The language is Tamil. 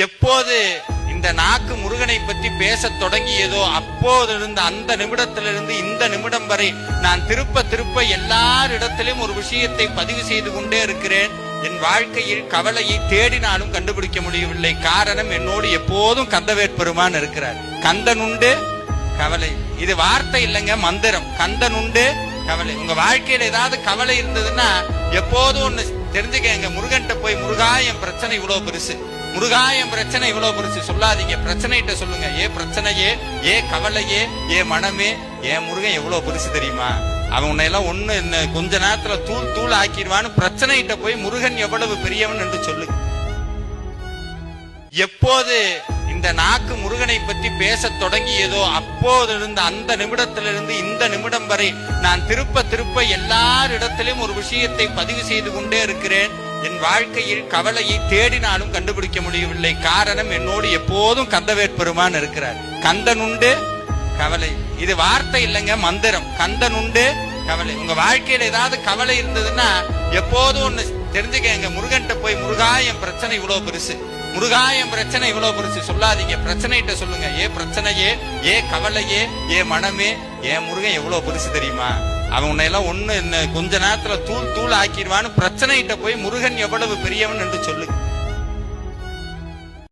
எப்போது இந்த நாக்கு முருகனை பற்றி பேசத் தொடங்கியதோ அப்போதிருந்து அந்த நிமிடத்திலிருந்து இந்த நிமிடம் வரை நான் திருப்ப எல்லாரிடத்திலும் ஒரு விஷயத்தை பதிவு செய்து கொண்டே இருக்கிறேன். என் வாழ்க்கையில் கவலையை தேடினாலும் கண்டுபிடிக்க முடியவில்லை. காரணம், என்னோடு எப்போதும் கந்தவேற்பெருமான் இருக்கிறார். கந்தன் உண்டு கவலை. இது வார்த்தை இல்லைங்க, மந்திரம். கந்தன் உண்டு கவலை. உங்க வாழ்க்கையில ஏதாவது கவலை இருந்ததுன்னா எப்போதும் ஒண்ணு தெரிஞ்சுக்கங்க, முருகன்ட்ட போய் முருகா என் பிரச்சனை இவ்வளவு பெருசு, முருகா என் பிரச்சனை இவ்வளவு பெருசு சொல்லாதீங்க. பிரச்சனைகிட்ட சொல்லுங்க, ஏ பிரச்சனையே, ஏ கவலையே, ஏ மனமே, ஏன் முருகன் எவ்வளவு பெருசு தெரியுமா, அவன் உன்னையெல்லாம் ஒண்ணு கொஞ்ச நேரத்துல தூள் ஆக்கிடுவான்னு பிரச்சனைகிட்ட போய் முருகன் எவ்வளவு பெரியவன் என்று சொல்லு. எப்போது இந்த நாக்கு முருகனை பற்றி பேசத் தொடங்கியதோ அப்போதிருந்து அந்த நிமிடத்திலிருந்து இந்த நிமிடம் வரை நான் திருப்ப எல்லாரிடத்திலும் ஒரு விஷயத்தை பதிவு செய்து கொண்டே இருக்கிறேன். என் வாழ்க்கையில் கவலையை தேடினாலும் கண்டுபிடிக்க முடியவில்லை. காரணம், என்னோடு எப்போதும் கந்தவேற்பெருமான் இருக்கிறார். கந்தன் உண்டு கவலை. இது வார்த்தை இல்லைங்க, மந்திரம். கந்தன் உண்டு கவலை. உங்க வாழ்க்கையில ஏதாவது கவலை இருந்ததுன்னா எப்போதும் ஒண்ணு தெரிஞ்சுக்கங்க, முருகன்ட்ட போய் முருகா என் பிரச்சனை இவ்வளவு பெருசு, முருகா என் பிரச்சனை இவ்வளவு பெருசு சொல்லாதீங்க. பிரச்சனைகிட்ட சொல்லுங்க, ஏ பிரச்சனையே, ஏ கவலையே, ஏ மனமே, ஏன் முருகன் எவ்வளவு பெருசு தெரியுமா, அவன் உன்னையெல்லாம் ஒண்ணு கொஞ்ச நேரத்துல தூள் ஆக்கிடுவான்னு பிரச்சனைகிட்ட போய் முருகன் எவ்வளவு பெரியவன் என்று சொல்லு.